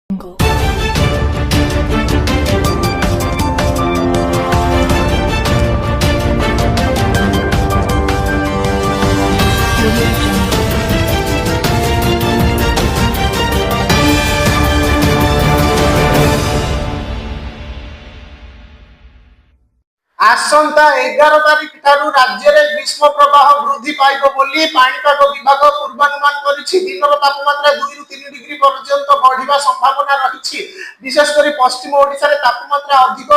Jungle. Audio Jungle. आसंता 11 तारिख ठारू राज्य में ग्रीष्म प्रवाह वृद्धि पाइब बोली पाणीपाग विभाग पूर्वानुमान करिछि। दिनर तापमात्रा 2 रु 3 डिग्री पर्यंत बढ़िबा संभावना रहिछि। विशेषकर पश्चिम ओडिशा रे तापमात्रा अधिक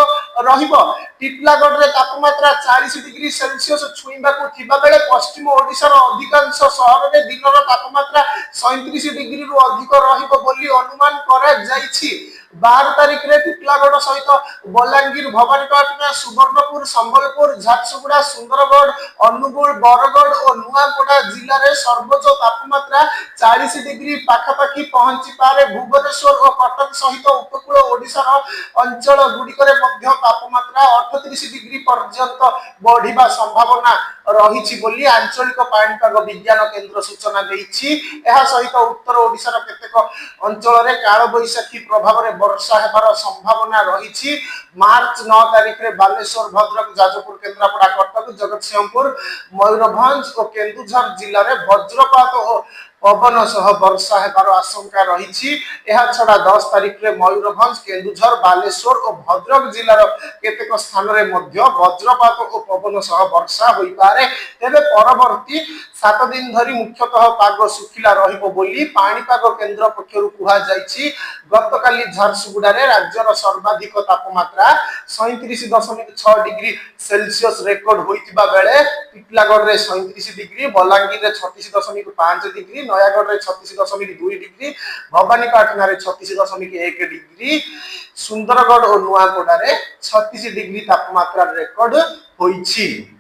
रहिबो। टिटलागढ़ रे तापमात्रा 40 डिग्री सेल्सियस छुईबाकू थिबा बेले पश्चिम ओडिशा रो अधिकांश शहर रे दिनर तापमात्रा 37 डिग्री रु अधिक रहिबो बोली अनुमान करा जाइछि। 12 तारिख रे टिटलागढ़ सहित बलांगीर, भवानीपाटना, सुवर्णपुर, संबलपुर, झारसुगुड़ा, सुंदरगढ़, अनुगुल, बरगढ़ और नुआपड़ा जिले में सर्वोच्च तापमात्रा 40 डिग्री पाखापाखि पहुंची पारे। भुवनेश्वर और कटक सहित उपकूल ओडिशार अंचल गुड़िकर तापमात्रा 38 डिग्री पर्यंत बढ़िबा संभावना रही बोली आंचलिक पाणीपाग विज्ञान केन्द्र सूचना देइछि। एहा सहित उत्तर ओडिशार केतेक अंचल रे काल बैशाखी प्रभाव रे वर्षा हेबार संभावना रही। मार्च 9 तारिख रे बालेश्वर, भद्रक, जाजपुर, केन्द्रापड़ा, कटक, जगतसिंहपुर, मयूरभंज और केन्दुझर जिले में वज्रपात और पवन सह वर्षा हेबार आशंका रही। यह छड़ा 10 तारिख रे मयूरभंज, केन्दुझर, बालेश्वर और भद्रक जिलार केतेक स्थान रे मध्य वज्रपात और पवन सह वर्षा होई पारे। तेबे परवर्ती 7 दिन धरी मुख्यतः पाग सुखिला रहिबो बोली पाणीपाग केन्द्र पक्षरु कुहा जाइछि। गतकाली झारसुगुड़ा रे राज्यर सर्वाधिक तापमात्रा 37.6 डिग्री सेल्सियस रेकर्ड होइतिबा बेले टिटलागढ़ रे 37 डिग्री, बलांगीर रे 36.5 डिग्री, नयागढ़ रे 36.2 डिग्री, भवानीपाटना रे 36.1 डिग्री, सुंदरगढ़ और नुआपड़ा रे 36 डिग्री तापमात्रा रेकर्ड होइछि।